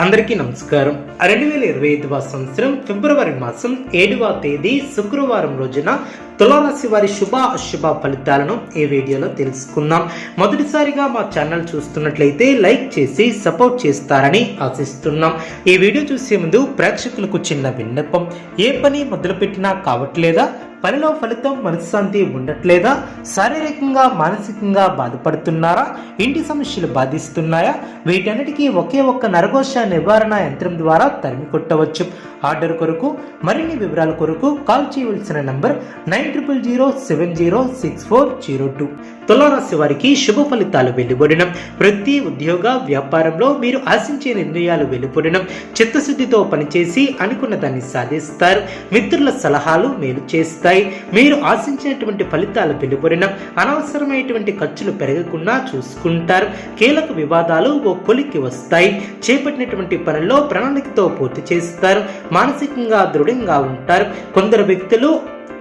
అందరికీ నమస్కారం. 2025వ సంవత్సరం ఫిబ్రవరి మాసం 7వ తేదీ శుక్రవారం రోజున తులారాశి వారి శుభ అశుభ ఫలితాలను ఈ వీడియోలో తెలుసుకుందాం. మొదటిసారిగా మా ఛానల్ చూస్తున్నట్లయితే లైక్ చేసి సపోర్ట్ చేస్తారని ఆశిస్తున్నాం. ఈ వీడియో చూసే ముందు ప్రేక్షకులకు చిన్న విన్నపం. ఏ పని మొదలుపెట్టినా కావట్లేదా? పనిలో ఫలితం మనశ్శాంతి ఉండట్లేదా? శారీరకంగా మానసికంగా బాధపడుతున్నారా? ఇంటి సమస్యలు బాధిస్తున్నాయా? వీటన్నిటికీ ఒకే ఒక్క నరఘోష నివారణ యంత్రం ద్వారా తరిమి కొట్టవచ్చు. ఆర్డర్ కొరకు మరిన్ని వివరాల కొరకు కాల్ చేయవలసిన నంబర్ 9070706402. తులారాశి వారికి శుభ ఫలితాలు వెలువడడం. వృత్తి ఉద్యోగ వ్యాపారంలో మీరు ఆశించే నిర్ణయాలు వెలువడడం. చిత్తశుద్ధితో పనిచేసి అనుకున్న దాన్ని సాధిస్తారు. మిత్రుల సలహాలు మేలు చేస్తాయి. మీరు ఆశించినటువంటి ఫలితాలు వెలువడడం. అనవసరమైనటువంటి ఖర్చులు పెరగకుండా చూసుకుంటారు. కీలక వివాదాలు ఓ కొలిక్కి వస్తాయి. చేపట్టినటువంటి పనుల్లో ప్రణాళికతో పూర్తి చేస్తారు. మానసికంగా దృఢంగా ఉంటారు. కొందరు వ్యక్తులు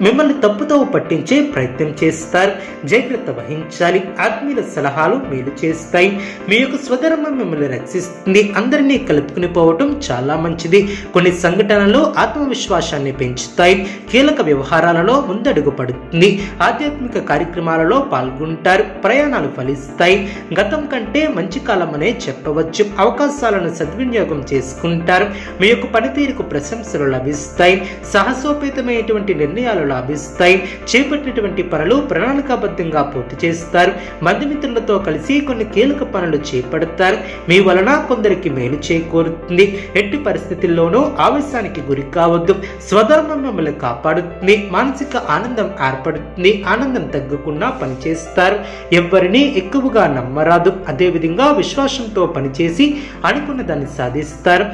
మిమ్మల్ని తప్పుతో పట్టించే ప్రయత్నం చేస్తారు. జాగ్రత్త వహించాలి. ఆత్మీయుల సలహాలు మేలు చేస్తాయి. మీ యొక్క స్వధర్మం మిమ్మల్ని రక్షిస్తుంది. అందరినీ కలుపుకుని పోవటం చాలా మంచిది. కొన్ని సంఘటనలు ఆత్మవిశ్వాసాన్ని పెంచుతాయి. కీలక వ్యవహారాలలో ముందడుగు పడుతుంది. ఆధ్యాత్మిక కార్యక్రమాలలో పాల్గొంటారు. ప్రయాణాలు ఫలిస్తాయి. గతం కంటే మంచి కాలం అనే చెప్పవచ్చు. అవకాశాలను సద్వినియోగం చేసుకుంటారు. మీ యొక్క పనితీరుకు ప్రశంసలు లభిస్తాయి. సాహసోపేతమైనటువంటి నిర్ణయాలు లాభిస్తాయి. చేపట్టినటువంటి పనులు ప్రణాళికాబద్ధంగా పూర్తి చేస్తారు. బంధుమిత్రులతో కలిసి కొన్ని కీలక పనులు చేపడతారు. మీ వలన కొందరికి మేలు చేకూరుతుంది. ఎట్టి పరిస్థితుల్లోనూ ఆవేశానికి గురి కావద్దు. స్వధర్మం మిమ్మల్ని కాపాడుతుంది. మానసిక ఆనందం ఏర్పడుతుంది. ఆనందం తగ్గకుండా పనిచేస్తారు. ఎవరిని ఎక్కువగా నమ్మరాదు. అదేవిధంగా విశ్వాసంతో పనిచేసి అనుకున్న దాన్ని సాధిస్తారు.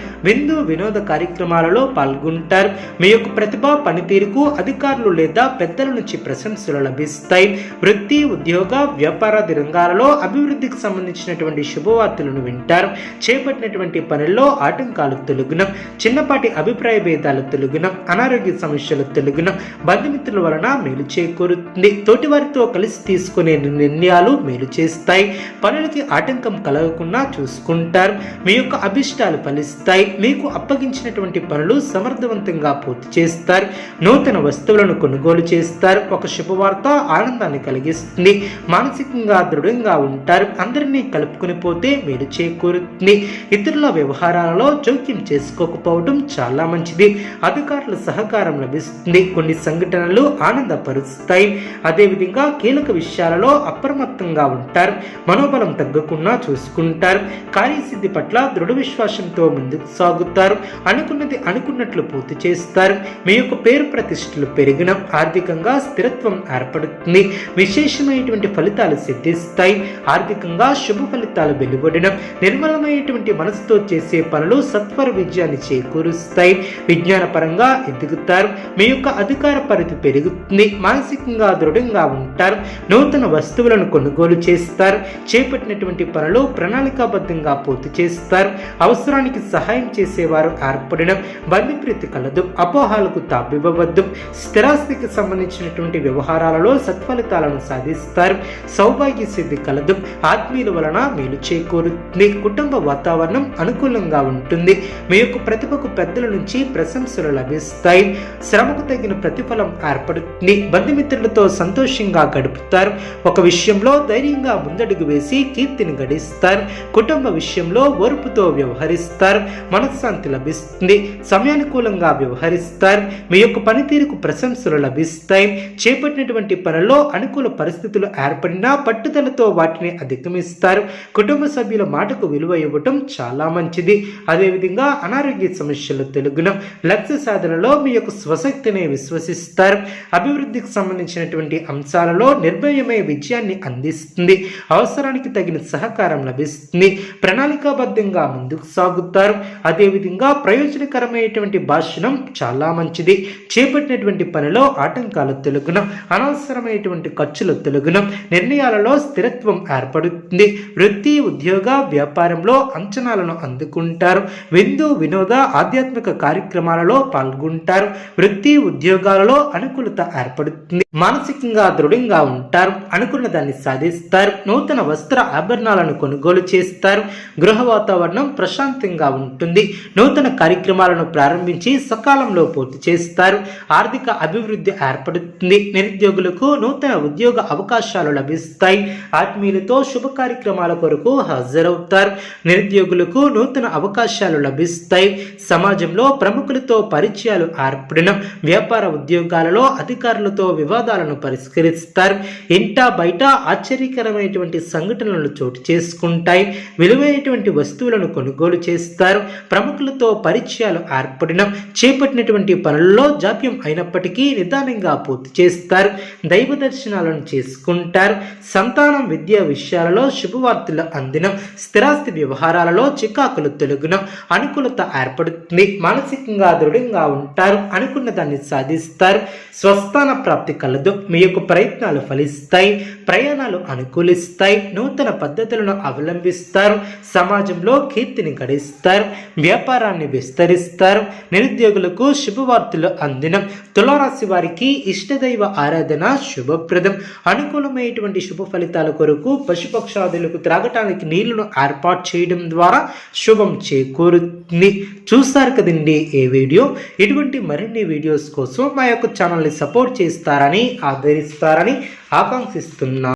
వినోద కార్యక్రమాలలో పాల్గొంటారు. మీ యొక్క ప్రతిభ పనితీరుకు అధికారులు లేదా పెద్దల నుంచి ప్రశంసలు లభిస్తాయి. వృత్తి ఉద్యోగ వ్యాపారాది రంగాలలో అభివృద్ధికి సంబంధించినటువంటి శుభవార్తలను వింటారు. చేపట్టినటువంటి పనుల్లో ఆటంకాలు తొలగునం. చిన్నపాటి అభిప్రాయ భేదాలు తొలగునం. అనారోగ్య సమస్యలు తొలగునం. బంధుమిత్రుల వలన మేలు చేకూరుతుంది. తోటివారితో కలిసి తీసుకునే నిర్ణయాలు మేలు చేస్తాయి. పనులకి ఆటంకం కలగకుండా చూసుకుంటారు. మీ యొక్క అభిష్టాలు ఫలిస్తాయి. మీకు అప్పగించినటువంటి పనులు సమర్థవంతంగా పూర్తి చేస్తారు. నూతన వస్తువులను కొనుగోలు చేస్తారు. ఒక శుభవార్త ఆనందాన్ని కలిగిస్తుంది. మానసికంగా దృఢంగా ఉంటారు. అందరినీ కలుపుకుని పోతే మేలు చేకూరుతుంది. ఇతరుల వ్యవహారాలలో జోక్యం చేసుకోకపోవడం చాలా మంచిది. అధికారుల సహకారం లభిస్తుంది. కొన్ని సంఘటనలు ఆనందపరుస్తాయి. అదేవిధంగా కీలక విషయాలలో అప్రమత్తంగా ఉంటారు. మనోబలం తగ్గకుండా చూసుకుంటారు. కార్యసిద్ధి పట్ల దృఢ విశ్వాసంతో ముందుకు సాగుతారు. అనుకున్నది అనుకున్నట్లు పూర్తి చేస్తారు. మీ యొక్క పేరు ప్రతిష్టలు పెరిగిన ఆర్థికంగా స్థిరత్వం ఏర్పడుతుంది. విశేషమైనటువంటి ఫలితాలు సిద్ధిస్తాయి. ఆర్థికంగా శుభ ఫలితాలు వెలువడడం. నిర్మలమైనటువంటి మనసుతో చేసే పనులు సత్వర విజయాన్ని చేకూరుస్తాయి. విజ్ఞాన పరంగా ఎదుగుతారు. మీ యొక్క అధికార పరిధి పెరుగుతుంది. మానసికంగా దృఢంగా ఉంటారు. నూతన వస్తువులను కొనుగోలు చేస్తారు. చేపట్టినటువంటి పనులు ప్రణాళికాబద్ధంగా పూర్తి చేస్తారు. అవసరానికి సహాయం చేసేవారు ఏర్పడడం. బంధుప్రీతి కలదు. అపోహాలకు తావివ్వవద్దు. స్థిరాస్తికి సంబంధించినటువంటి వ్యవహారాలలో సత్ఫలితాలను సాధిస్తారు. సౌభాగ్య సిద్ధి కలదు. ఆత్మీయుల వలన మేలు చేకూరుతుంది. కుటుంబ వాతావరణం అనుకూలంగా ఉంటుంది. మీ యొక్క ప్రతిభకు పెద్దల నుంచి ప్రశంసలు లభిస్తాయి. శ్రమకు తగిన ప్రతిఫలం ఏర్పడుతుంది. బంధుమిత్రులతో సంతోషంగా గడుపుతారు. ఒక విషయంలో ధైర్యంగా ముందడుగు వేసి కీర్తిని గడిస్తారు. కుటుంబ విషయంలో ఓర్పుతో వ్యవహరిస్తారు. మనశ్శాంతి లభిస్తుంది. సమయానుకూలంగా వ్యవహరిస్తారు. మీ యొక్క పనితీరుకు ప్రశంసలు లభిస్తాయి. చేపట్టినటువంటి పనుల్లో అనుకూల పరిస్థితులు ఏర్పడినా పట్టుదలతో వాటిని అధిగమిస్తారు. కుటుంబ సభ్యుల మాటకు విలువ ఇవ్వటం చాలా మంచిది. అదేవిధంగా అనారోగ్య సమస్యలు తొలగునం. లక్ష్య సాధనలో మీ యొక్క స్వశక్తిని విశ్వసిస్తారు. అభివృద్ధికి సంబంధించినటువంటి అంశాలలో నిర్భయమై విజయాన్ని అందిస్తుంది. అవసరానికి తగిన సహకారం లభిస్తుంది. ప్రణాళికాబద్ధంగా ముందుకు సాగుతారు. అదేవిధంగా ప్రయోజనకరమైనటువంటి భాషణం చాలా మంచిది. చేపట్టినటువంటి పనులు పనిలో ఆటంకాలు తొలగును, అనవసరమైనటువంటి ఖర్చులు తొలగును, నిర్ణయాలలో స్థిరత్వం ఏర్పడుతుంది. వృత్తి, ఉద్యోగ, వ్యాపారంలో అంచనాలను అందుకుంటారు. విందు, వినోద, ఆధ్యాత్మిక కార్యక్రమాలలో పాల్గొంటారు. వృత్తి, ఉద్యోగాలలో అనుకూలత ఏర్పడుతుంది. మానసికంగా దృఢంగా ఉంటారు. అనుకున్న దాన్ని సాధిస్తారు. నూతన వస్త్ర ఆభరణాలను కొనుగోలు చేస్తారు. గృహ వాతావరణం ప్రశాంతంగా ఉంటుంది. నూతన కార్యక్రమాలను ప్రారంభించి సకాలంలో పూర్తి చేస్తారు. ఆర్థిక అభివృద్ధి ఏర్పడుతుంది. నిరుద్యోగులకు నూతన ఉద్యోగ అవకాశాలు లభిస్తాయి. ఆత్మీయులతో శుభ కార్యక్రమాల కొరకు హాజరవుతారు. నిరుద్యోగులకు నూతన అవకాశాలు లభిస్తాయి. సమాజంలో ప్రముఖులతో పరిచయాలు ఏర్పడిన వ్యాపార ఉద్యోగాలలో అధికారులతో వివాదాలను పరిష్కరిస్తారు. ఇంటా బయట ఆశ్చర్యకరమైనటువంటి సంఘటనలు చోటు చేసుకుంటాయి. విలువైనటువంటి వస్తువులను కొనుగోలు చేస్తారు. ప్రముఖులతో పరిచయాలు ఏర్పడిన చేపట్టినటువంటి పనుల్లో జాప్యం అయినప్పటికీ నిదానంగా పూర్తి చేస్తారు. దైవ దర్శనాలను చేసుకుంటారు. సంతానం, విద్యా విషయాలలో శుభవార్తలు అందిన, స్థిరాస్తి వ్యవహారాలలో చికాకులు తొలగిన, అనుకూలత ఏర్పడుతుంది. మానసికంగా దృఢంగా ఉంటారు. అనుకున్న దాన్ని సాధిస్తారు. స్వస్థాన ప్రాప్తి కలదు. మీ యొక్క ప్రయత్నాలు ఫలిస్తాయి. ప్రయాణాలు అనుకూలిస్తాయి. నూతన పద్ధతులను అవలంబిస్తారు. సమాజంలో కీర్తిని గడిస్తారు. వ్యాపారాన్ని విస్తరిస్తారు. నిరుద్యోగులకు శుభవార్తలు అందిన, తులారాశి వారికి ఇష్టదైవ ఆరాధన శుభప్రదం. అనుకూలమైనటువంటి శుభ ఫలితాల కొరకు పశుపక్షాదులకు త్రాగటానికి నీళ్లను ఏర్పాటు చేయడం ద్వారా శుభం చేకూరుతుంది. చూస్తారు కదండి ఈ వీడియో. ఇటువంటి మరిన్ని వీడియోస్ కోసం మా యొక్క ఛానల్ని సపోర్ట్ చేస్తారని, ఆదరిస్తారని ఆకాంక్షిస్తున్నాను.